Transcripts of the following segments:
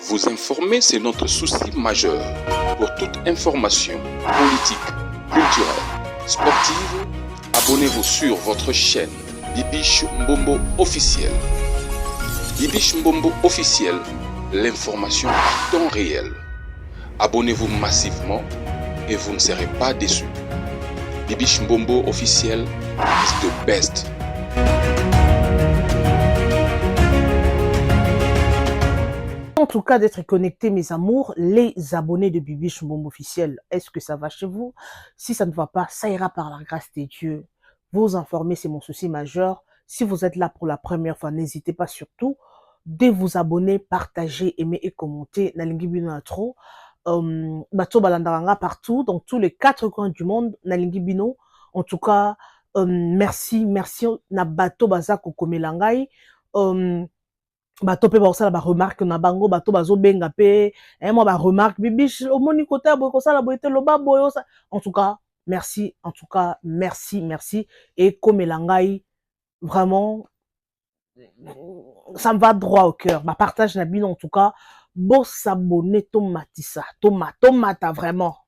Vous informer, c'est notre souci majeur. Pour toute information politique, culturelle, sportive, abonnez-vous sur votre chaîne Bibiche Mbombo officiel. Bibiche Mbombo officiel, l'information à temps réel. Abonnez-vous massivement et vous ne serez pas déçus. Bibiche Mbombo officiel is the best. En tout cas, d'être connecté, mes amours, les abonnés de Bibiche Mbombo officiel, est-ce que ça va chez vous? Si ça ne va pas, ça ira par la grâce de Dieu. Vous informer, c'est mon souci majeur. Si vous êtes là pour la première fois, n'hésitez pas surtout de vous abonner, partager, aimer et commenter. Nalingi Bino Atro, Bato Balandaranga partout, dans tous les 4 coins du monde. Nalingi Bino, en tout cas, merci na Bato Bazako Komelangai. Bato pe ba osala ba remarque na bango bato bazo benga pe moi ba remarque Bibiche au moni côté boy ko sala boyete loba boyo en tout cas merci et comme elangai vraiment ça me va droit au cœur ba partage na bino en tout cas bon s'abonner tomatisa tomata vraiment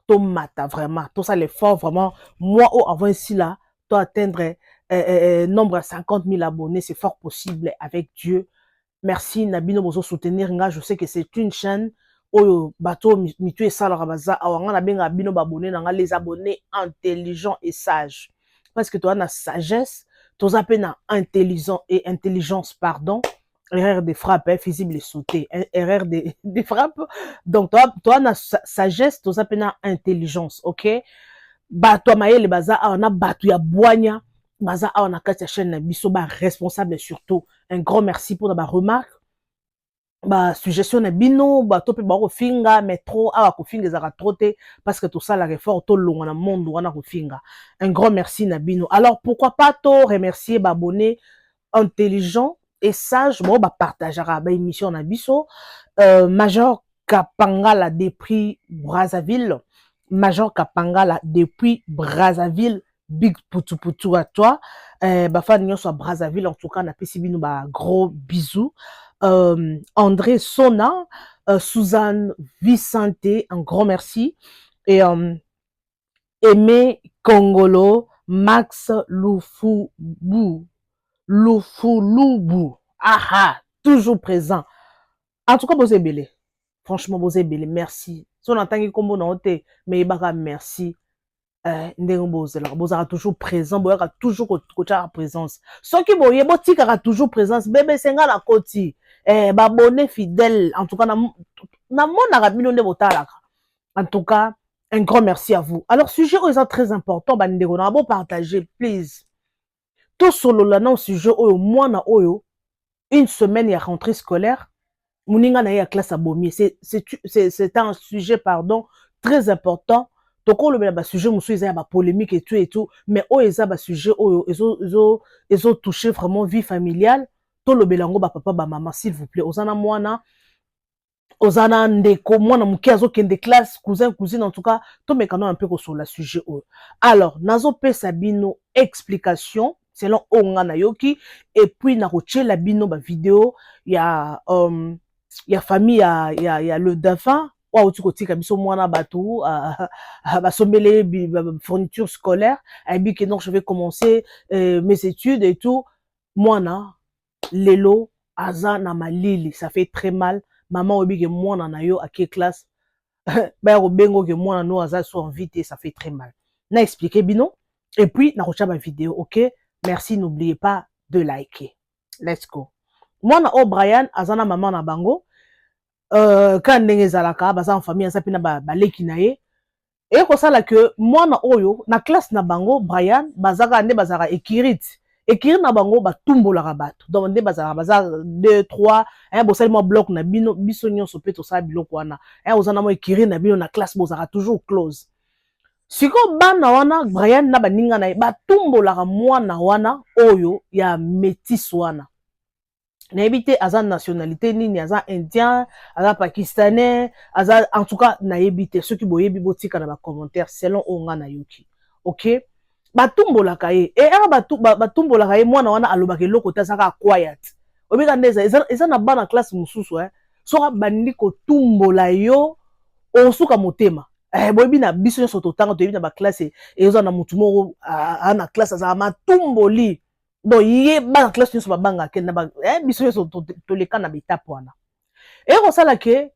tomata vraiment tout ça l'effort vraiment moi avant ici là toi atteindre nombre à 50 000 abonnés, c'est fort possible avec Dieu. Merci Nabino Bozo soutenir nga, je sais que c'est une chaîne où bateau mitu et salarabaza awanga benga bino babonné nga les abonnés intelligents et sages. Parce que toi na sagesse, toi appena intelligent et intelligence pardon, erreur de frappe visible et sauter, erreur de frappe. Donc toi na sagesse, toi appena intelligence, OK? Bato maele baza awanga bato ya boanya. Baza a on a quatre chaîne biso ba responsable surtout un grand merci pour la remarque ba suggestion na bino ba topé ba ko finga métro a ko finga za troté parce que tout ça la réforme tout long na monde wana ko finga un grand merci na bino. Alors pourquoi pas to remercier ba abonné intelligent et sage bon ba partagera ba émission na biso Major Kapangala depuis Brazzaville, Major Kapangala depuis Brazzaville. Big poutou à toi. Bafan Nyon soit Brazzaville, en tout cas, on a pissé bino ba gros bisous. André Sona, Suzanne Vicente, un grand merci. Et Aimé Kongolo, Max Loufoulou. Ah, toujours présent. En tout cas, vous êtes belé. Franchement, vous êtes belé. Merci. Si on entend qu'il combo na ote, mais merci. Bozara toujours présent, boyaka toujours kocha présence. Ceux qui boye botika toujours présence, bébé senga la koti. Babonné fidèle, en tout cas na mona rabino ne botalaka. En tout cas, un grand merci à vous. Alors sujet est très important, bandeko na bo partager please. Tout solo là non sujet oyo mwana oyo une semaine ya rentrée scolaire, muninga na ya classe à bomier. C'est un sujet pardon très important. Donc on le ba sujet musu eza ba polémique et tout mais o eza ba sujet oyo ezo toucher vraiment vie familiale to le belango ba papa ba maman s'il vous plaît ozana mwana ozana ndeko mwana muki azo kende classe cousin cousine en tout cas to mekano un peu sur la sujet oyo. Alors nazo pesa bino explication selon onga na yoki et puis na rochela bino ba vidéo ya famille ya le dauphin ou tu kotika biso mwana batou basombele fourniture scolaire et que non je vais commencer mes études et tout mwana lelo aza na malili ça fait très mal maman obi que mwana na yo à quelle classe ba ko bengo que mwana no aza so invité ça fait très mal na expliquer bino et puis na rocha ba vidéo OK merci n'oubliez pas de liker let's go mwana o Brian azana maman na bango quand ndenge zalaka baza en famille ça pina baleki na ye et ko sala que mwana oyo na classe na bango Brian bazaka nde bazaka écrite na bango batumbolaka bato donc nde bazaka baza 2 3 bosali mo bloc na bino biso nyonso pe to sala biloko wana ozana mo écrire na bino na classe bozaka toujours close siko bana wana Brian na baninga na batumbolaka mwana wana oyo ya métis wana na évité aza nationalité nini aza indien aza pakistanais aza en tout cas na évité ceux qui boyebi botika na ba commentaire selon onga na yoki OK batumbolaka ye et batumbolaka ye mwana wana alobaka eloko te azaka quiet obika ndeza eza na bana classe mususu soka bandi ko tumbola yo osuka motema boyebi na biso nyonso totanga toyebi na ba classe ezo na mutu moko ana classe za matumboli donc ye bana classe nyonso babanga ke na biso nyonso toleka na betape wana ekosala ke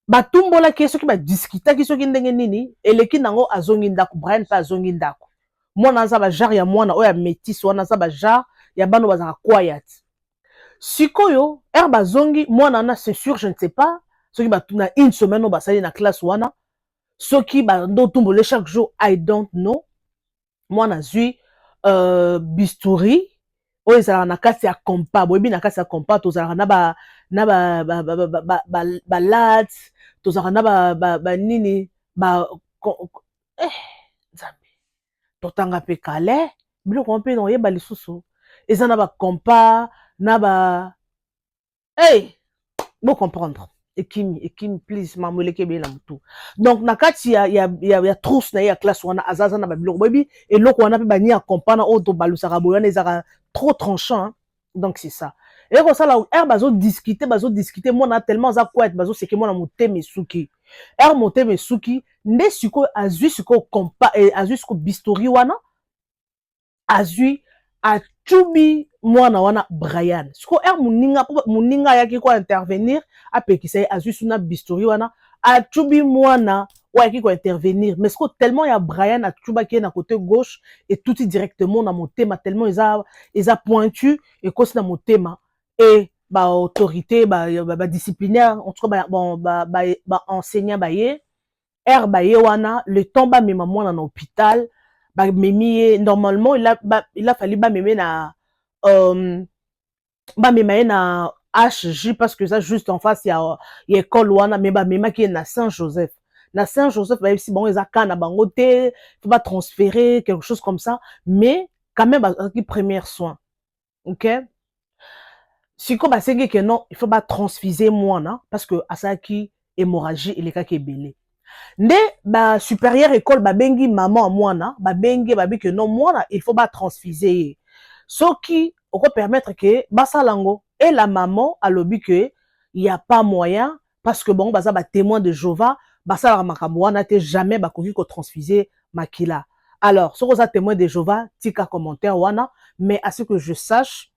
batumbolaki soki badiskitaki soki ndenge nini eleki nango azongi ndako Brian mpe azongi ndako mwana aza bajare ya mwana oyo ya métis wana aza bajare ya bano bazalaka quiet sikoyo bazongi mwana wana c'est sûr je ne sais pas soki batuna une semaine oyo basali na classe wana soki bando tumbole chaque jour I don't know mwana azwi bistouri oyo ezalaka na kati ya compa boyebi na kati ya compa tozalaka na balate tozalaka na banini nzambe totanga mpe kale biloko mpe noyeba lisusu eza na bacompa na bo comprendre ekimi please mamweleke ebele na motu donc na kati ya trousse na ye ya classe wana azaza na babiloko boyebi eloko wana mpe bani ya compa na oyo tobalusaka boye wana ezaka trop tranchant donc c'est ça et comme ça là bazodiscuter mwana tellement aza quiet bazoseke mwana motema esuki motema esuki nde sikoyo azwi sikoyo compa azwi sikoyo bistouri wana azwi achubi mwana wana Brian sikoyo moninga ayaki ko intervenir apekisa ye azwi suna bistouri wana achubi mwana oyo ko intervenir mais sikoyo tellement ya Brian achubaki ye na côté gauche et tout directement na motema tellement eza pointu ekosi na motema et autorité disciplinaire en tout cas enseignant baye baye wana le temps mema mwana na hôpital memi normalement il a fallu meme na mema ye na HJ parce que ça juste en face ya école wana mais mema qui est na Saint-Joseph na Saint-Joseph si bon eza kana bango te faut pas transférer quelque chose comme ça mais quand même qui première soin OK si comme basengi que non il faut pas transfuser mwana parce que asaki hémorragie elekaki ebele nde ba supérieure école babengi maman mwana babengi babi que non mwana il faut pas transfuser soki oko permettre que basalango et la maman alobi que il y a pas moyen parce que bon baza ba témoin de Jéhovah basala makambo wana te jamais bakoki ko transfuser makila alors soko za témoin de Jéhovah tika commentaire wana mais à ce que je sache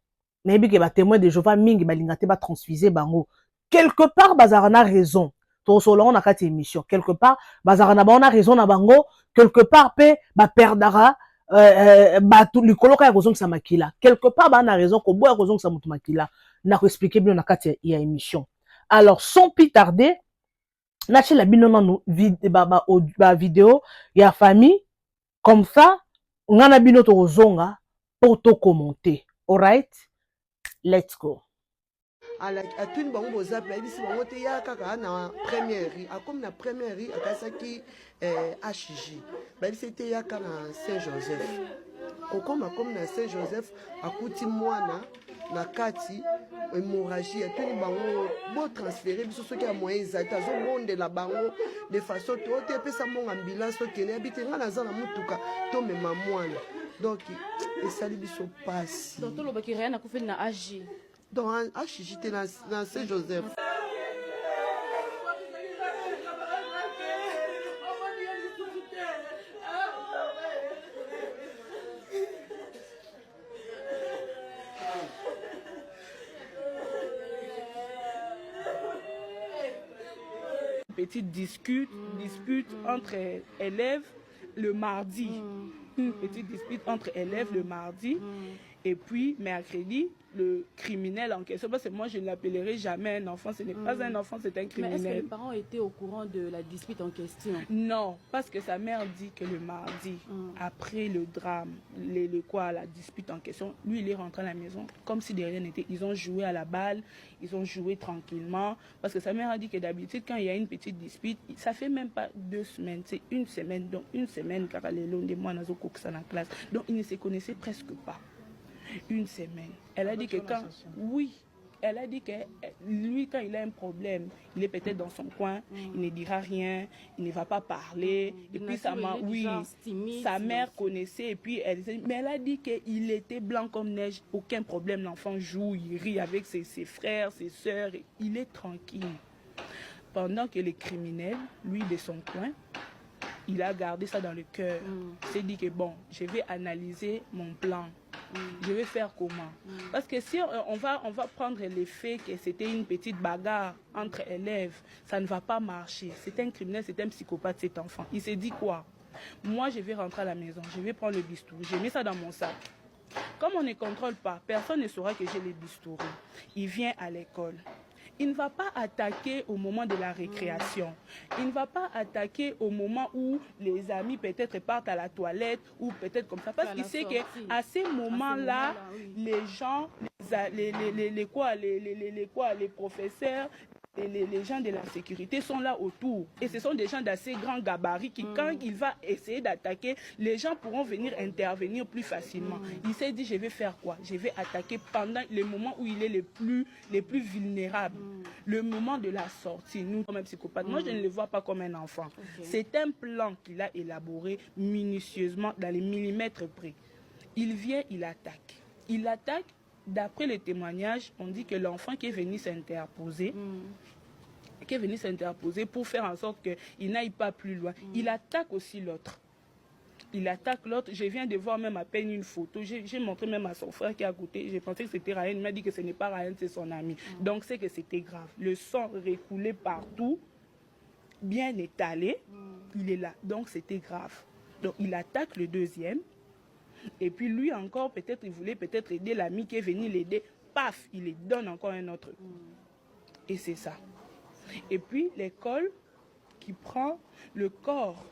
nayebi ke ba témoin de Jéhovah mingi balinga te ba transfuser bango quelque part bazarana raison tosolongo na kati émission quelque part bazarana ba on a raison na bango quelque part pe ba perdara tout likolo ka kozongisa makila quelque part ba na raison ko boya kozongisa mutu makila na ko expliquer bien na kati ya émission alors sans plus tarder nachi la bino nanu vidéo ya famille comme ça ngana bino to kozonga pour to commenter alright let's go. À tout le monde, vous avez dit que il y a na première rue, comme na première rue, à Kasaki HJ. C'était il y a na Saint-Joseph. Comme na Saint-Joseph, à côté moana na kati hémorragie, tout le monde bon transférer, biso ceux qui a moyen zata, zo monde la bango de façon tout et puis ça mon ambulance qui n'est habité na zana mutuka, to me mamoine. Donc et ça lui biso passe. Donc tout le monde qui rien à couper na HJ. Dans j'étais dans Saint-Joseph. Petite dispute entre élèves le mardi. Une petite dispute entre élèves le mardi. Et puis, mercredi, le criminel en question, parce que moi, je ne l'appellerai jamais un enfant. Ce n'est pas un enfant, c'est un criminel. Mais est-ce que les parents étaient au courant de la dispute en question? Non, parce que sa mère dit que le mardi, après le drame, la dispute en question, lui, il est rentré à la maison comme si de rien n'était. Ils ont joué à la balle, ils ont joué tranquillement. Parce que sa mère a dit que d'habitude, quand il y a une petite dispute, ça fait même pas 2 semaines, c'est une semaine. Donc, une semaine, car les longs des mois, dans la classe. Donc, ils ne se connaissaient presque pas. Une semaine. Elle a dit que quand... Oui. Elle a dit que lui, quand il a un problème, il est peut-être dans son coin, il ne dira rien, il ne va pas parler. Et puis sa mère connaissait, et puis mais elle a dit qu'il était blanc comme neige, aucun problème, l'enfant joue, il rit avec ses frères, ses sœurs, il est tranquille. Pendant que les criminels, lui de son coin, il a gardé ça dans le cœur. Il s'est dit que bon, je vais analyser mon plan. Je vais faire comment? Parce que si on va prendre l'effet que c'était une petite bagarre entre élèves, ça ne va pas marcher. C'est un criminel, c'est un psychopathe, cet enfant. Il s'est dit quoi? Moi, je vais rentrer à la maison, je vais prendre le bistouri, j'ai mis ça dans mon sac. Comme on ne contrôle pas, personne ne saura que j'ai les bistouris. Il vient à l'école. Il ne va pas attaquer au moment de la récréation. Il ne va pas attaquer au moment où les amis peut-être partent à la toilette ou peut-être comme ça. Parce qu'il sait qu'à ces moments-là, les gens, les professeurs, les gens de la sécurité sont là autour. Et ce sont des gens d'assez grand gabarit qui, quand il va essayer d'attaquer, les gens pourront venir intervenir plus facilement. Il s'est dit, je vais faire quoi? Je vais attaquer pendant les moments où il est les plus vulnérables. Le moment de la sortie, nous, comme un psychopathe, moi, je ne le vois pas comme un enfant. C'est un plan qu'il a élaboré minutieusement dans les millimètres près. Il vient, il attaque. Il attaque. D'après les témoignages, on dit que l'enfant qui est venu s'interposer, pour faire en sorte qu'il n'aille pas plus loin, il attaque aussi l'autre. Il attaque l'autre. Je viens de voir même à peine une photo. J'ai montré même à son frère qui est à côté. J'ai pensé que c'était Ryan. Il m'a dit que ce n'est pas Ryan, c'est son ami. Donc c'est que c'était grave. Le sang recoulait partout, bien étalé. Il est là. Donc c'était grave. Donc il attaque le deuxième. Et puis lui encore, peut-être, il voulait peut-être aider l'ami qui est venu l'aider. Paf, il lui donne encore un autre coup. Et c'est ça. Et puis l'école qui prend le corps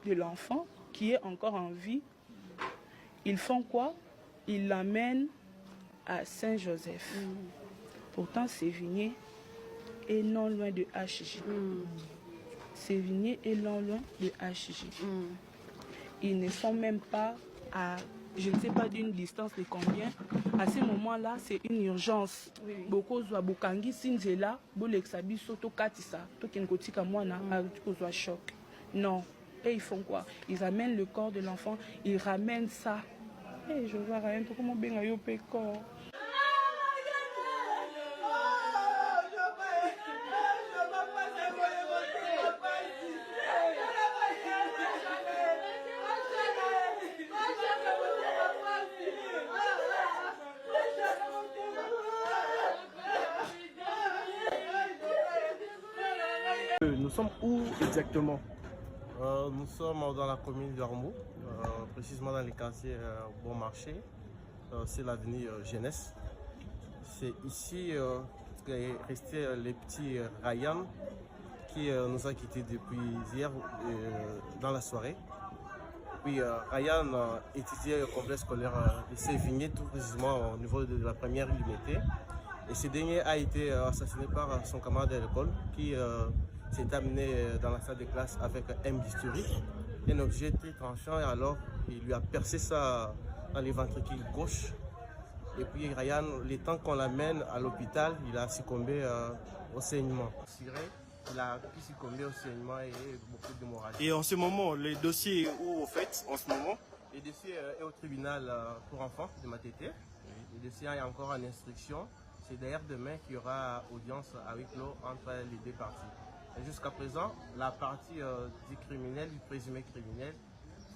de l'enfant qui est encore en vie, ils font quoi? Ils l'amènent à Saint-Joseph. Pourtant, Sévigné est non loin de HJ. Sévigné est non loin de HJ. Ils ne sont même pas à, je ne sais pas d'une distance de combien. À ce moment-là, c'est une urgence. Beaucoup de Bukangi Sinzela, Bolexabi Soto Katisa, Tokenkotika Mwana, a choc. Non. Et ils font quoi? Ils amènent le corps de l'enfant, ils ramènent ça. Et je vois rien, comment bien eu le corps. Nous sommes où exactement? Nous sommes dans la commune d'Ormeau, précisément dans les quartiers Bon Marché, c'est l'avenue Jeunesse. C'est ici qu'est resté le petit Ryan qui nous a quittés depuis hier dans la soirée. Puis Ryan étudiait au complexe scolaire de Sévigné, tout précisément au niveau de la première unité. Et ce dernier a été assassiné par son camarade de l'école qui s'est amené dans la salle de classe avec un bistouri, un objet très tranchant, et alors il lui a percé ça dans les ventricules gauche. Et puis Ryan, le temps qu'on l'amène à l'hôpital, il a succombé au saignement. Il a pu succomber au saignement et beaucoup d'hémorragie. Et en ce moment, le dossier est où au fait en ce moment? Le dossier est au tribunal pour enfants de Matete. Le dossier est encore en instruction. C'est d'ailleurs demain qu'il y aura audience à huis clos entre les deux parties. Jusqu'à présent, la partie du criminel, du présumé criminel,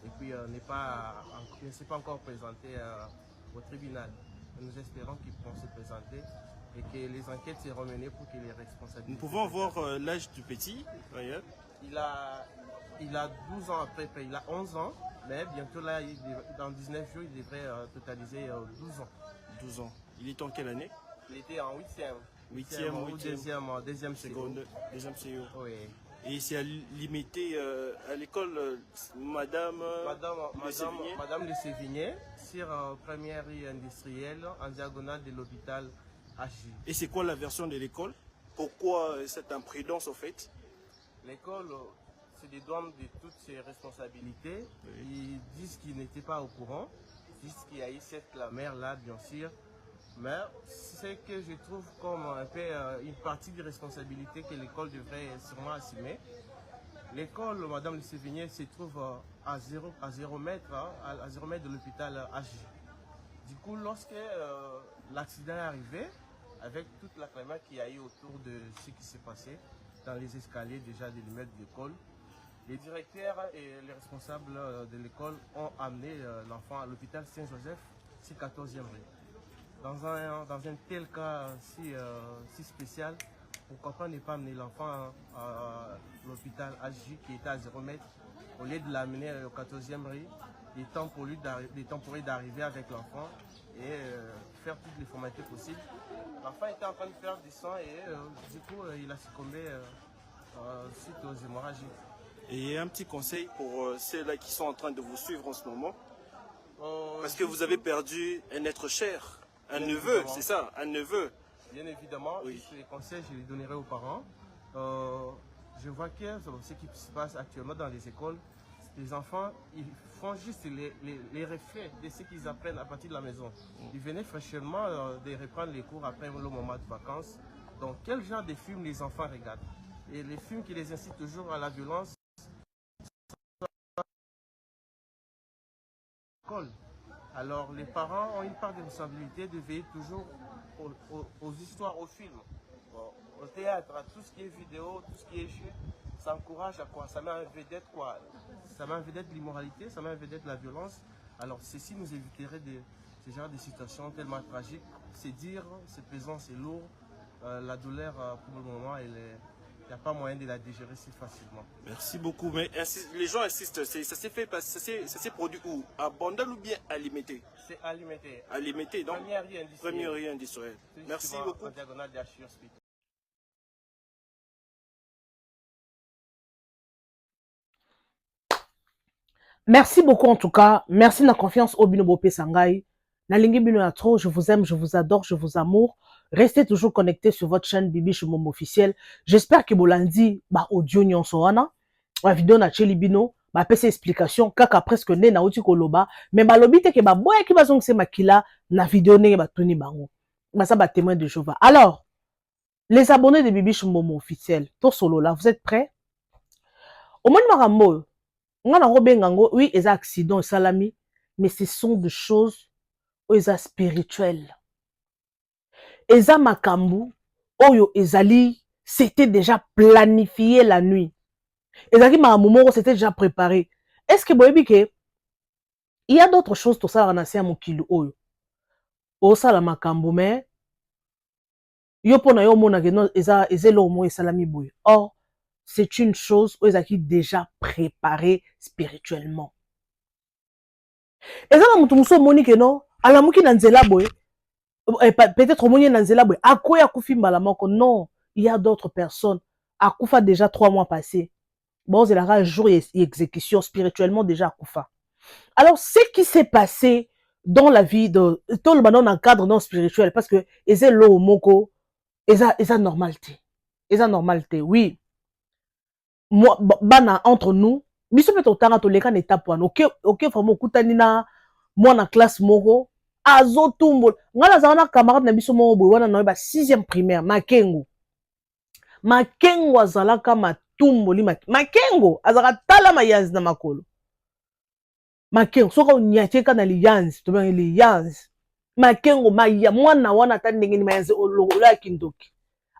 et puis ne s'est pas encore présenté au tribunal. Nous espérons qu'ils pourront se présenter et que les enquêtes seront menées pour que les responsabilités... Nous pouvons voir l'âge du petit, Ryan? Il a 12 ans après, il a 11 ans, mais bientôt là, dans 19 jours, il devrait totaliser 12 ans. 12 ans. Il est en quelle année? Il était en 8e. Deuxième seconde. Deuxième seconde. Oui. Et c'est limité à l'école Madame de Sévigné, sur première rue industrielle, en diagonale de l'hôpital HJ. Et c'est quoi la version de l'école? Pourquoi cette imprudence au fait? L'école se dédouane de toutes ses responsabilités. Ils disent qu'ils n'étaient pas au courant. Ils disent qu'il y a eu cette la mère là, bien sûr. Mais c'est que je trouve comme un peu une partie de responsabilité que l'école devrait sûrement assumer. L'école, Madame Le Sévigné, se trouve à 0 mètre, à 0 mètre de l'hôpital HJ. Du coup, lorsque l'accident est arrivé, avec toute la clameur qu'il y a eu autour de ce qui s'est passé dans les escaliers déjà de l'immeuble de l'école, les directeurs et les responsables de l'école ont amené l'enfant à l'hôpital Saint-Joseph, c'est 14e rue. Dans un tel cas si spécial, pourquoi pas ne pas amener l'enfant à l'hôpital HJ qui était à 0 mètre, au lieu de l'amener au 14e rue, des temps pour lui d'arriver avec l'enfant et faire toutes les formalités possibles. L'enfant était en train de faire du sang et du coup il a succombé suite aux hémorragies. Et un petit conseil pour ceux-là qui sont en train de vous suivre en ce moment, parce que vous avez perdu un être cher, un neveu, c'est ça, un neveu. Bien évidemment, oui. Les conseils, je les donnerai aux parents. Je vois que ce qui se passe actuellement dans les écoles, les enfants, ils font juste les reflets de ce qu'ils apprennent à partir de la maison. Ils venaient fraîchement de reprendre les cours après le moment de vacances. Donc, quel genre de films les enfants regardent? Et les films qui les incitent toujours à la violence. Alors, les parents ont une part de responsabilité de veiller toujours aux histoires, aux films, au théâtre, à tout ce qui est vidéo, tout ce qui est jeu. Ça encourage à quoi? Ça met en vedette quoi? Ça met en vedette l'immoralité, ça met en vedette la violence. Alors, ceci nous éviterait ce genre de situations tellement tragiques. C'est dire, c'est pesant, c'est lourd. La douleur, pour le moment, il n'y a pas moyen de la digérer si facilement. Merci beaucoup. Mais les gens insistent. Ça s'est produit où? À Bandal ou bien à Limité? C'est à Limité. À Limité, donc première rue industrielle. Merci beaucoup. En diagonale d'H Hospital. Merci beaucoup en tout cas. Merci de la confiance au Bino Bopé Sangai. Nalingi Bino ya trop, je vous aime, je vous adore, je vous amour. Restez toujours connectés sur votre chaîne Bibi Shumom officiel. J'espère que Bolandi ba audio nyonso wana. La vidéo na cheli Bino ba pese explication kaka presque ne na uti koloba mais ba lobi te ke ba boya ki bazong se makila na vidéo ne ba tuni bango. Ba ça ba témoin de Jéhovah. Alors, les abonnés de Bibi Shumom officiel, to solo là, vous êtes prêts? Au moins marambo oui, ils ont accident salami, mais ce sont des choses ils ont spirituelles. Ils ont makambu, oyo ezali, c'était déjà planifié la nuit. Ils ont dit makambu, c'était déjà préparé. Est-ce que vous voyez que il y a d'autres choses tout ça on a à mon kilo oyo. O sala makambu mais yo pona yo mona que non ezelo mo salami boy. Or c'est une chose où ils ont déjà préparé spirituellement. Et ça, on monique non, à la mouki nanzela boy, peut-être moni nanzela boy, à quoi akufi malamoko? Non, il y a d'autres personnes. Akufa déjà 3 mois passés. Bon, c'est la jour et exécution spirituellement déjà akufa. Alors, ce qui s'est passé dans la vie de tout le monde dans un cadre non spirituel, parce que ils ont l'eau moko, ils ont normalité. Ils ont normalité, oui. Moi, bana entre nous, biso peut autant à tous les cas étape one. Ok, vraiment kutani na moi na classe moko, azo tumbo. Ngala zana camarade na biso moko boy wana na ba 6e primaire, Makengo. Makengo azalaka matumbo li Makengo azaka tala mayanzi na makolo. Makengo soka unyacheka na liyanzi, to bien liyanzi. Makengo maya mwana wana tandenge ni mayanzi olola kindoki.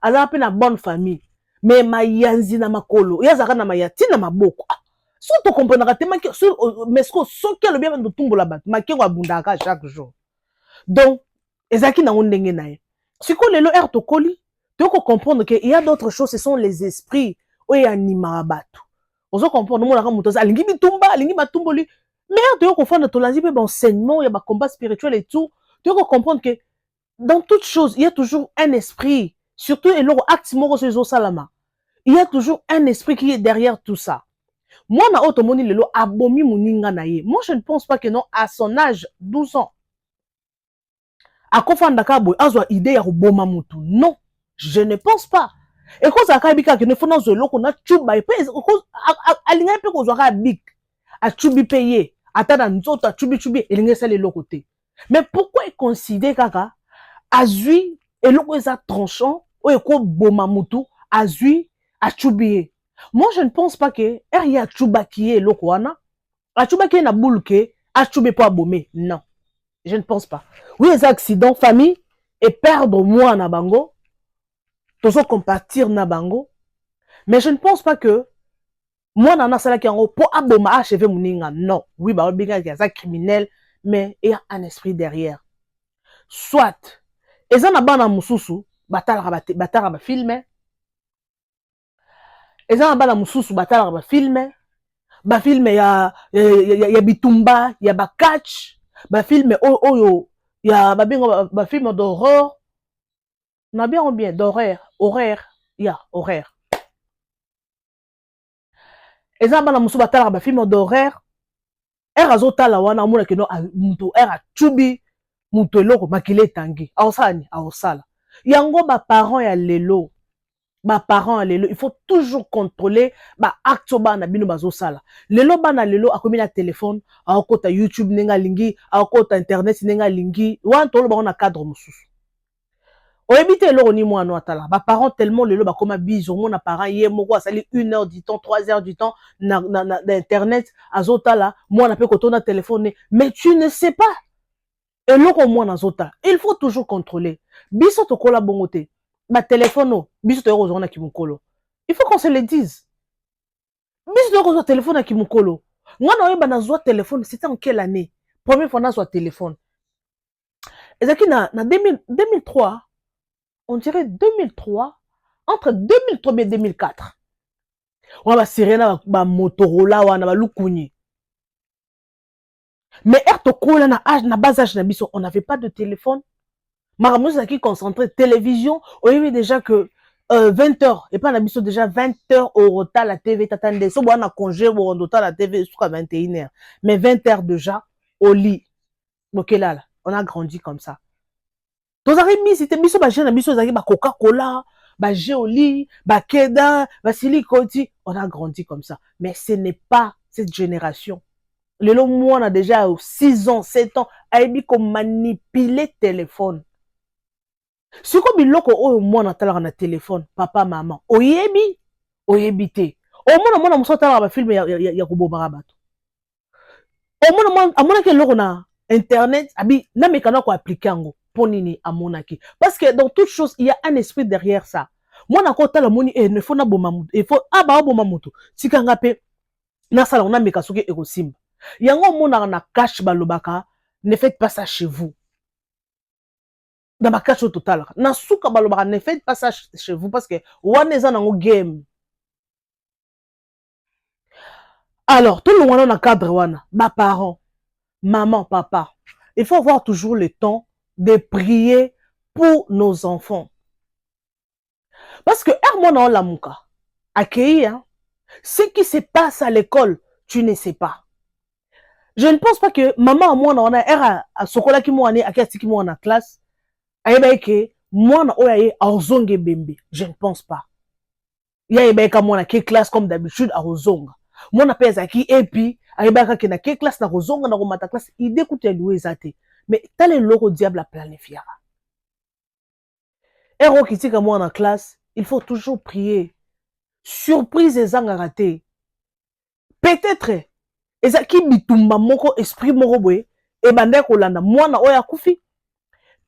Azaka pe na bonne famille. Mais mayanzi na makolo yazaka na mayati na maboko so to comprendre te mais so que le bien de tumbo la bat makengo abundaka chaque jour donc ezaki na ndenge na ye siko lelo er to koli tu peux comprendre que il y a d'autres choses, ce sont les esprits oyo anima bato ozo comprendre mo la ka muto alingi bitumba alingi matumbo li mais tu peux comprendre to lanzi pe enseignement ya ba combat spirituel et tout tu peux comprendre que dans toute chose il y a toujours un esprit. Surtout, il y a toujours un esprit qui est derrière tout ça. Moi, moi, je ne pense pas que non, à son âge, 12 ans, non, je ne pense pas. Et quand ça a été ne faut pas qu'on a tuba et puis a tubi payé, attends, a tubi et il côté. Mais pourquoi il considère kaka azui eloko eza tranchant oyo ko boma mutu azui achubi. Moi je ne pense pas que er ya chubaki eloko wana achubaki na boule ke achubi po abomé. Non, je ne pense pas. Oui, les accidents famille et perdre moi na bango tozo compatir na bango, mais je ne pense pas que moi nana sala ki yango po aboma achever muninga. Non, oui ba binga ki za criminel, mais il y a un esprit derrière. Soit eza na bana mususu batala ba filme, eza na bana mususu batala ba filme ya bitumba ya ba catch ba filme oyo ya ba bingo ba filme d'horreur na bien ou bien horaire ya horaire. Eza bana mususu batala ba filme d'horreur era azotala wana amona ke no mutu era chubi mutu eloko makile tangi awosani awosala yango ba parents ya lelo il faut toujours contrôler ba acte bana bino bazosala lelo bana lelo akomi na téléphone akota YouTube nenga lingi akota internet nenga lingi wan tolo ba na cadre mususu oyebite eloko ni mwana atala ba parents tellement lelo bakoma biso mona parent ye moko asali 1 heure du temps 3 heures du temps na internet azotala mwana pe kotona téléphone mais tu ne sais pas eloko mwana azotala. Il faut toujours contrôler biso tokola bongote ba téléphone biso to yoko na kimukolo. Il faut qu'on se le dise. Biso to yoko téléphone na kimukolo. Ngana oyeba na zwa téléphone c'était en quelle année? Première fois na zwa téléphone. Ezaki na 2003, on dirait 2003, entre 2003 et 2004. On va Serena ba Motorola wana ba Lukuni. Mais ertokola na âge na bas âge na biso, on n'avait pas de téléphone. Maramouza qui concentré télévision, on avait déjà que 20h et pas na biso déjà 20h au retard la TV t'attendait. So on a congé au retard la TV jusqu'à 21h. Mais 20h déjà au lit. Donc là, on a grandi comme ça. Tous arrivés c'était biso ba jeune biso zaki ba Coca-Cola, ba Géoli, ba Keda, ba Silicoti, on a grandi comme ça. Mais ce n'est pas cette génération. Le long moi on a déjà 6 ans, 7 ans, aibi comme manipuler téléphone. Si comme biloko oyo mwana talaka na téléphone, papa maman, oyebi te. O mwana muso talaka ba film ya kubomaka bato. O mwana amona ke loko na internet, abi na mekana ko appliquer ngo ponini amonaki. Parce que dans toute chose, il y a un esprit derrière ça. Mwana ko tala moni ne faut na boma mutu, il faut aba boma mutu. Sikanga pe na sala on a mekasuke ekosimba. Yango mona na cache balobaka, ne faites pas ça chez vous. Dans ma cache au total. Na souka balobaka, ne faites pas ça chez vous parce que one est dans game. Alors, tout le monde dans cadre wana, ma parents, maman, papa, il faut avoir toujours le temps de prier pour nos enfants. Parce que hermona la muka, accueilli, hein, ce qui se passe à l'école, tu ne sais pas. Je ne pense pas que maman moi on a era à sokola ki moi a kati ki moi en classe. Ayeba ke moi na oyaye azonge bembe. Je ne pense pas. Ya yeba ka moi na ke classe comme d'habitude a ozonga. Moi na pesa ki epi ayeba ka ke na ke classe na ozonga na komata classe ide kuté loué zate. Mais tel est l'euro diable à planifier. Ero ki tika moi en classe, il faut toujours prier. Surprise ezanga raté. Peut-être ezaki bitumba moko esprit moko boye e banda kolanda mwana oya kufi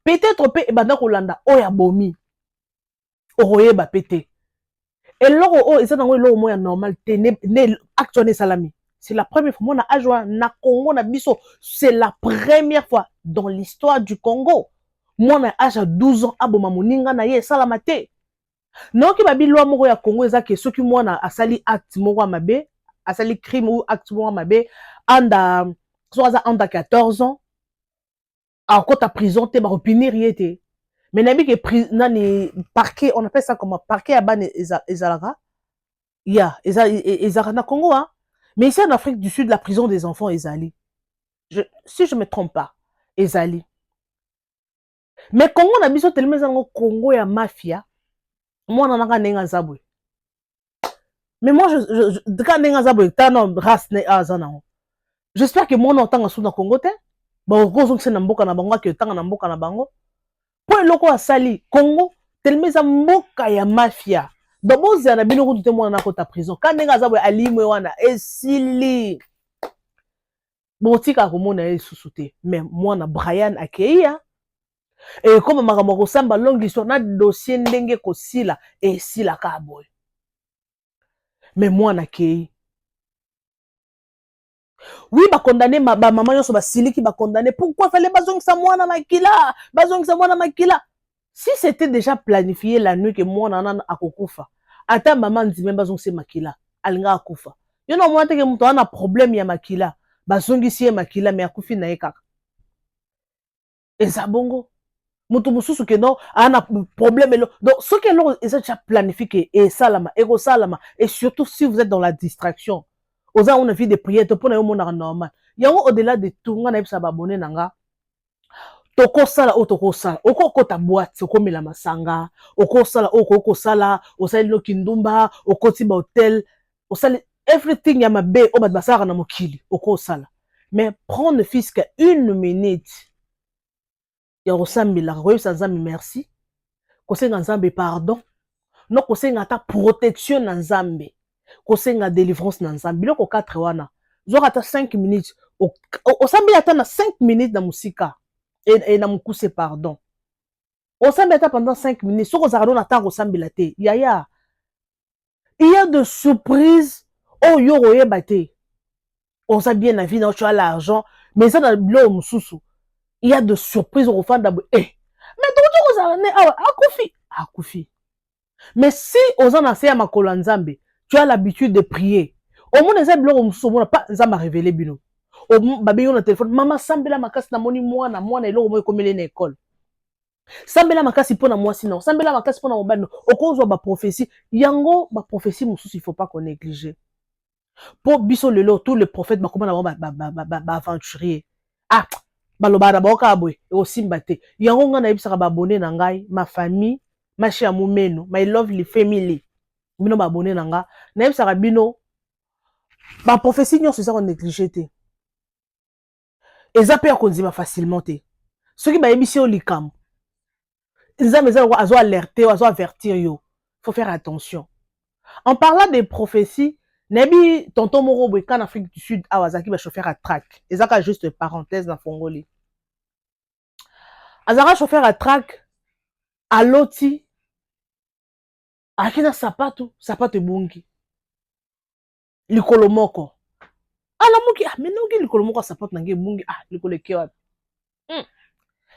peut-être pe e banda kolanda oya bomi oyoyeba pété et loko o ezana ngo loko moya normal te ne actuellement salami c'est la première fois mona ajwa na Congo na biso c'est la première fois dans l'histoire du Congo mona âge 12 ans aboma moninga na ye salama te noki babilwa moko ya Congo ezaki soki mwana asali acte moko mabe asali crime ou acte moko mabe anda soit anda 14 ans à côté prison te ba opinir yete mais nabi que nani parquet on appelle ça comme parquet à ban ezalaka ya ezalaka na Congo hein mais ici en Afrique du Sud la prison des enfants ezali si je me trompe pas ezali mais Congo na biso tellement ezango Congo ya mafia moi nananga nenga zabwe. Mais moi, j'espère que mon entend sous na Congo te. Bon, gros c'est na mboka na bango que tanga na mboka na bango. po eloko asali Congo tellement eza mboka ya mafia donc bozala bino kutu te mwana na kota prison ka ndenge aza boye alimwe wana esili botika komona ye lisusu te mais mwana Brian akeia ekoma makambo kosamba longue histoire na dossier ndenge kosila esilaka boye mais mwana akei oui bakondane bamama nyonso basiliki bakondane pourquoi fallait bazongisa mwana makila si c'était déjà planifié la nuit que mwana nana akokufa ata mama ndime bazongisa makila alinga akufa yo na mwana teke muto ana problème ya makila bazongisi ye makila mais akufi na ye kaka eza bongo mutu mususu ke non ana problème donc ce que l'on est déjà planifié et salama et surtout si vous êtes dans la distraction aux gens on a vu des prières pour na yo mona normal yango au-delà de tout nga na yebisa babone nanga tokosala o tokosala okokota boîte okomela masanga okosala okokosala osali no kindumba okoti ba hotel osali everything ya mabe o bat basara na mokili okosala mais prendre fisque 1 minute ya kosambela koyebisa nzambe merci kosenga nzambe pardon no kosenga ata protection na nzambe kosenga délivrance na nzambe biloko 4 wana zoka ata 5 minutes osambela ata na 5 minutes na musika et na mukuse pardon osambela ata pendant 5 minutes soko ozalaka na ntango osambela te yaya il y a de surprises oyo koyeba te oza bien na vie na tu as l'argent mais eza na biloko mosusu il y a de surprises au fond d'abord mais tout ça akufi mais si aux en enseigne ma nzambe tu as l'habitude de prier au moins les blocs au moins pas nzamba révéler bino au babi on a téléphone maman sambela makasi na moni mwana eloko mo ekomele na école sambela makasi pona moi sinon sambela makasi pona mobano okozwa ba prophétie yango ba prophétie mosusu il faut pas qu'on néglige pour biso lelo tous les prophètes ba komana ba aventurier balobana baoka boye osimba te yango nga nayebisaka babone na ngai ma famille ma chère mumeno my lovely family bino babone na nga nayebisaka bino ba prophétie nyonso eza ko négligé te eza pe ya konzima facilement te soki bayebisi yo likambo nzambe eza azo alerter azo avertir yo faut faire attention en parlant des prophéties nayebi tonton moko boye kana Afrique du Sud awazaki ba chauffeur à track ezaka juste parenthèse na fongoli azaka chauffeur à track aloti akina sapato ebungi likolo moko alamuki menoki likolo moko sapato nange ebungi likolo ekewa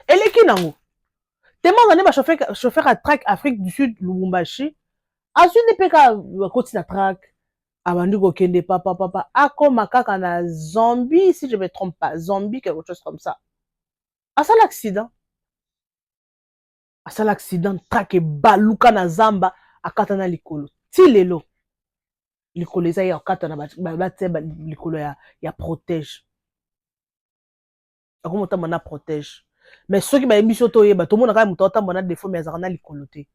eleki nango tellement ba chauffeur à track Afrique du Sud Lubumbashi azwi nde peka koti na track abandi kokende papa akoma kaka na zombie si je me trompe pas zombie quelque chose comme ça asala accident track baluka na zamba akata na likolo ti lelo likolo eza ya akata na batie likolo ya protège akomotamba na protège mais soki bayebi so toyeba tomona kaka moto otamba na défaut mais azaka na likolo te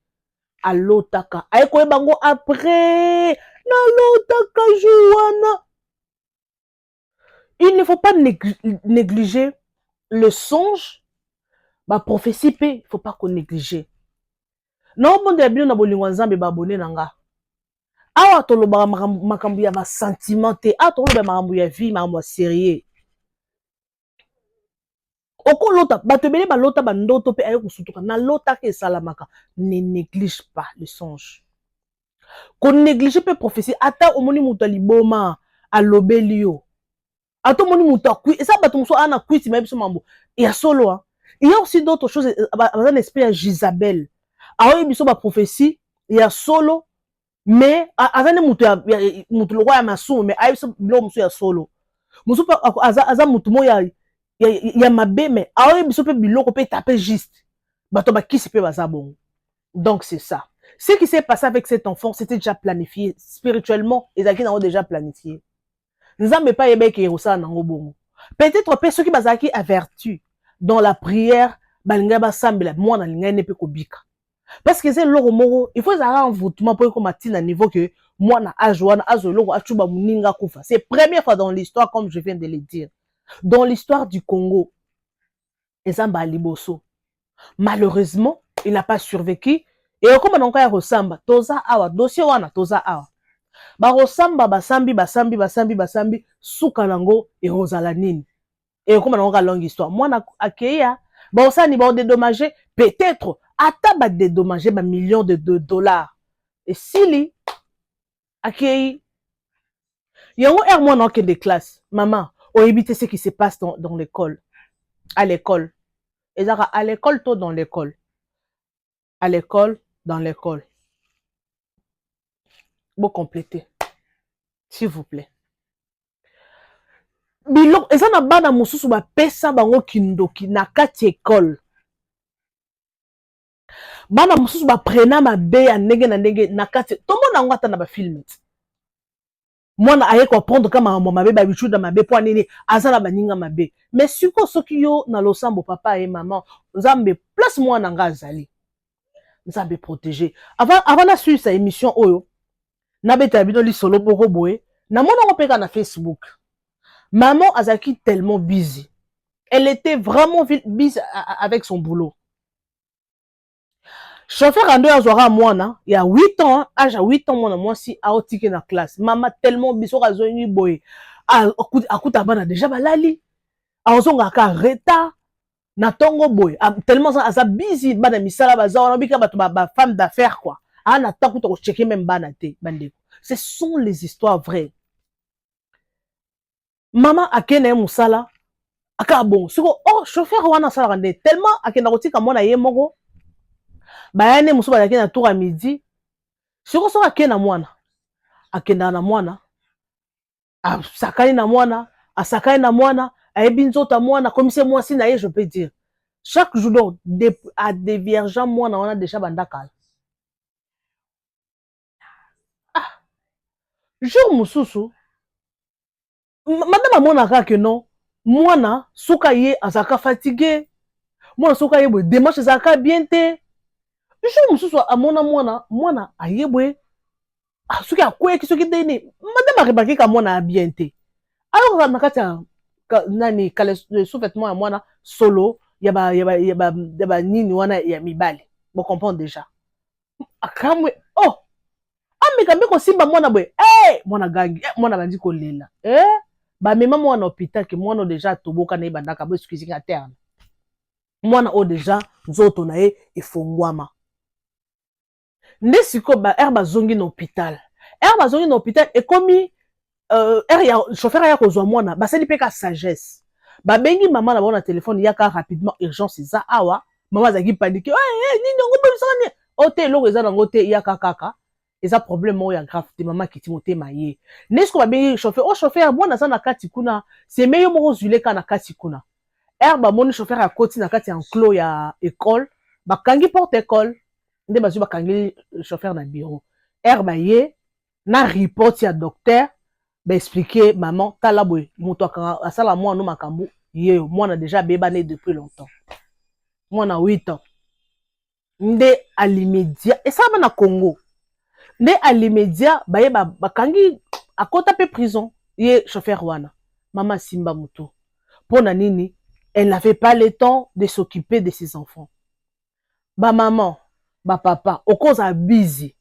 alotaka ayekoyeba yango après nalotaka jouana il ne faut pas négliger le songe ba prophétie pe il faut pas qu'on néglige non bon de bino na bolingo nzambe ba abonné nanga awa toloba makambo ya ba sentiment te toloba makambo ya vie makambo sérieux okolota bato bele balota bandoto pe aye kosutuka na lota ke salamaka ne néglige pas le songe qu'on néglige pe prophétie ata omoni muto liboma alobeli yo ata omoni muto akui esa bato muso ana kwiti mayebiso mambo ya solo il y a aussi d'autres choses dans l'esprit à Jezabel aoyi biso ba prophétie ya solo mais azane mutu lokwa ya masumu mais ayi biso bilo muso ya solo muso aza mutu mo ya mabe mais aoyi biso pe biloko pe taper juste bato bakisi pe baza bongo donc c'est ça ce qui s'est passé avec cet enfant c'était déjà planifié spirituellement ezalaki nango déjà planifié nzambe pa yebeki erosala nango bongo peut-être pe ceux qui bazalaki avertis dans la prière balinga basambela mwana linga ne pe kobika parce que c'est loko moko il faut avoir un envoûtement pour comme à niveau que mwana ajoana azoloko achuba muninga kufa c'est première fois dans l'histoire comme je viens de le dire dans l'histoire du Congo ezamba liboso Malheureusement, il n'a pas survécu. Et comme on a resamba, toza awa, dossier wana toza awa. Ba resamba basambi, soukalango et rosalanine. Et comme on a longue histoire, moi na akeya, ba osani ba dédommager, peut-être, ata ba dédommager ba millions de dollars. Et sili, akei, yango er moi non que des classes, maman, on évite ce qui se passe dans l'école, à l'école. Et ça, à l'école, tôt dans l'école. À l'école, dans l'école. Bon, compléter. S'il vous plaît. Bilo, et ça n'a pas dans mon sous ba pesa bango kindoki na kati école. Bana mususu ba prena ma be ya ndenge na ndenge na kati. Tout le monde ngata na ba film. Moi na aye comprendre kama mama mabe ba bichu da mabe po nini azala baninga mabe. Mais suko soki yo na losambo papa et maman, nzambe place moi na nga azali. Nzambe protéger. Avant na suivre sa émission oyo, na beta bino li solo boko boye, na mona ngopeka na Facebook. Maman azaki tellement busy. Elle était vraiment busy avec son boulot. Chauffeur en deux azora mwana, il y a 8 ans, âge à 8 ans moi si a otike na classe. Maman tellement busy azo ni boye. Akuta bana déjà balali. Azonga ka retard. Na tongo boy, tellement ça busy bana misala baza wana bika bato ba femme d'affaires quoi. Na takuta ko checker même bana te bande. Ce sont les histoires vraies. Maman akene musala aka bon, siko oh chauffeur wana sala rande tellement akena kotika mona ye moko. Bayane musu ba na tour à midi. Siko so akena mwana. Akenda na mwana. Sakani na mwana, asakani na mwana. Ebinzota mwana comme c'est moi si na je peux dire chaque jour donc à des vierges moi on a déjà bandakal jour mususu madame mona ka que non mwana suka ye azaka fatigué mwana suka ye boy démarche azaka bien te jour mususu amona mwana ayebwe suka akweki soki deni madame rebaki ka mwana bien te alors na kati nani kale sous-vêtement ya mwana solo yaba nini wana ya mibali bon comprendre déjà akamwe oh ameka mbeko simba mwana bwe mwana gangi mwana bandi kolela ba mema mwana hôpital ke mwana déjà toboka na bandaka bo excusing interne mwana o déjà nzoto na ye efongwama nde siko ba herba zongi na hôpital ekomi ya chauffeur ya kozwa mwana basali pe ka sagesse babengi maman na bona téléphone yaka rapidement urgence za awa maman zaki paniquer nini ngo bebisani ote loko eza nango te yaka kaka eza problème o ya grave te maman kiti motema ye nesko babengi chauffeur mwana za na kati kuna c'est meilleur moko zuleka na kati kuna herba moni chauffeur ya koti na kati enclos ya école bakangi porte école nde bazwi bakangi chauffeur na bureau herba ye na report ya docteur ba expliquer maman tala boy moto asala mwana makambo yeyo mwana déjà bebane depuis longtemps mwana 8 ans nde à l'immédiat et ça va na Congo nde à l'immédiat baye bakangi akota pe prison ye chauffeur wana maman simba moto pona nini elle n'avait pas le temps de s'occuper de ses enfants ba maman ba papa au cause à busy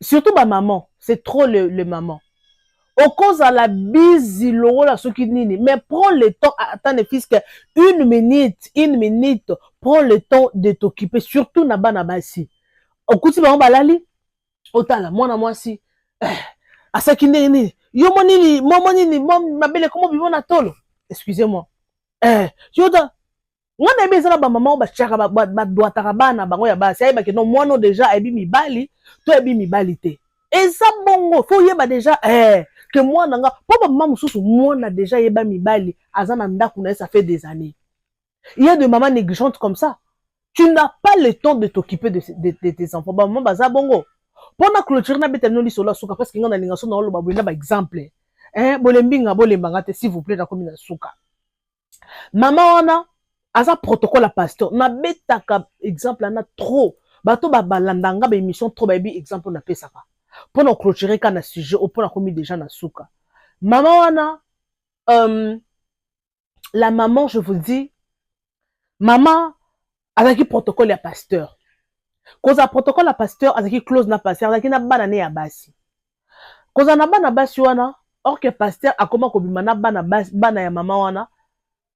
surtout ba maman c'est trop le maman au cause à la bise la sokinini mais prends le temps attends fils que une minute prends le temps de t'occuper surtout na bana basi okuti ba balali otala mwana mwasi asaki nini yo monini mabele comment bivona tolo excusez-moi yo da ngana bezala ba maman ba chaka ba doitaka bana bango ya basi ayeba ke non mwana déjà ebi mibali to ebi mibali te eza bongo faut yeba déjà que moi nanga papa maman mususu mwana déjà yeba mibali azana ndaku na ça fait des années il y a des mamans négligentes comme ça tu n'as pas le temps de t'occuper de tes enfants ba maman baza bongo pona clôture na betelno li solo suka parce que ngana linga so na lo ba bwenda ba exemple bolembinga bolembanga te s'il vous plaît na komi na suka maman wana aza protocole à pasteur na betaka exemple na trop bato ba balandanga ba émission trop ba bi exemple na pesaka pour nous clôturer quand na sujet ou pour commis déjà na souka maman wana la maman je vous dis maman Azaki protocole ya pasteur. Koza protocole ya pasteur, azaki close na pasteur, azaki na bana ne ya basi. Koza na bana basi wana, or que pasteur akoma kobima na bana basi, bana ya mama wana,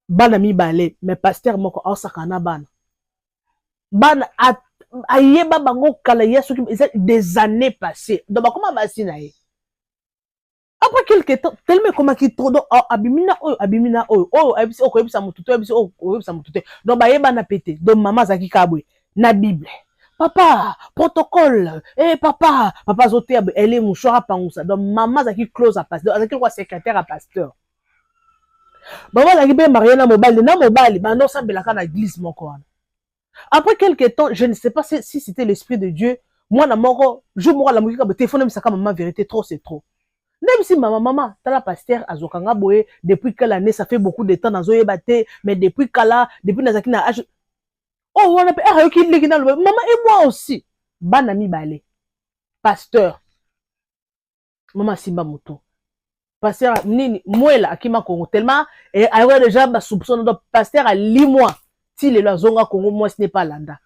bana mibale, mais pasteur moko osaka na bana. Bana ayeba bango kala yesu des années passées. Donc comment basi na ye? Après quelques temps, tellement comme qui trop abimina abisi okoyebisa mututo abisi okoyebisa mututo. Donc ba yeba na pété. Donc maman zaki kabwe na Bible. Papa, protocole. Papa zoté elle est mouchoir pangusa. Donc maman zaki close à pasteur, zaki quoi secrétaire à pasteur. Maman zaki be marié na mobile, ba non sambelaka na église moko wana. Après quelques temps, je ne sais pas si c'était l'esprit de Dieu. Moi na moko, je moko la musique ba téléphone me saka maman vérité trop c'est trop. Même si maman, t'as pasteur azokanga boye depuis quelle année, ça fait beaucoup de temps dans zoye baté, mais depuis kala, depuis nazaki na âge. Oh, on appelle maman et moi aussi. Banami balé. Pasteur. Maman Simba Moto. Pasteur nini mwela akima Congo tellement et alors déjà ba soupçon de pasteur à 8 mois. Si le zonga Congo moi ce n'est pas landa.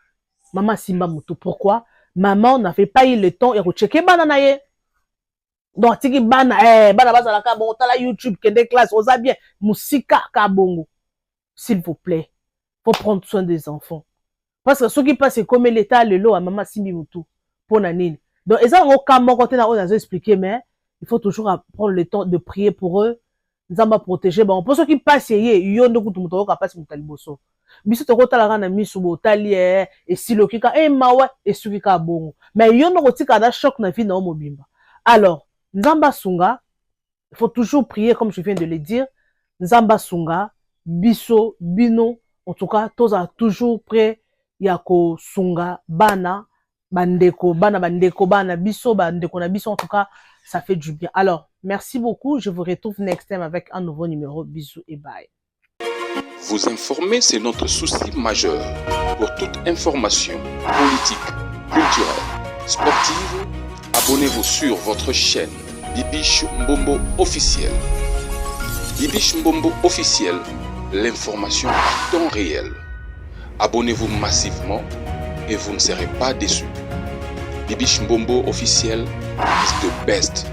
Maman Simba Moto. Pourquoi? Maman n'a fait pas eu le temps et rechecker banana ye. Donc tiki bana bana bazala ka bongo tala YouTube kende classe oza bien musika ka bongo. S'il vous plaît, faut prendre soin des enfants. Parce que ceux qui passent comme l'état le lot à maman Simbi Mutu pour nanine. Donc ils ont aucun mot quand on a expliqué mais il faut toujours prendre le temps de prier pour eux. Nous allons protéger bon pour ceux qui passent yo ndo kutu muto ka passe mutaliboso. Biso to kota la kana misu botali et si le kika mawa et suki ka bongo. Mais yo ndo kotika da choc na vie na mobimba. Alors Nzamba Sunga, il faut toujours prier comme je viens de le dire. Nzamba Sunga, biso, bino, en tout cas, tous a toujours prêt. Yako Sunga, bana, bandeko, bana, biso, bandeko, na biso, en tout cas, ça fait du bien. Alors, merci beaucoup. Je vous retrouve next time avec un nouveau numéro. Bisous et bye. Vous informer, c'est notre souci majeur. Pour toute information politique, culturelle, sportive, abonnez-vous sur votre chaîne Bibiche Mbombo officiel. Bibiche Mbombo officiel, l'information à temps réel. Abonnez-vous massivement et vous ne serez pas déçus. Bibiche Mbombo officiel is the best.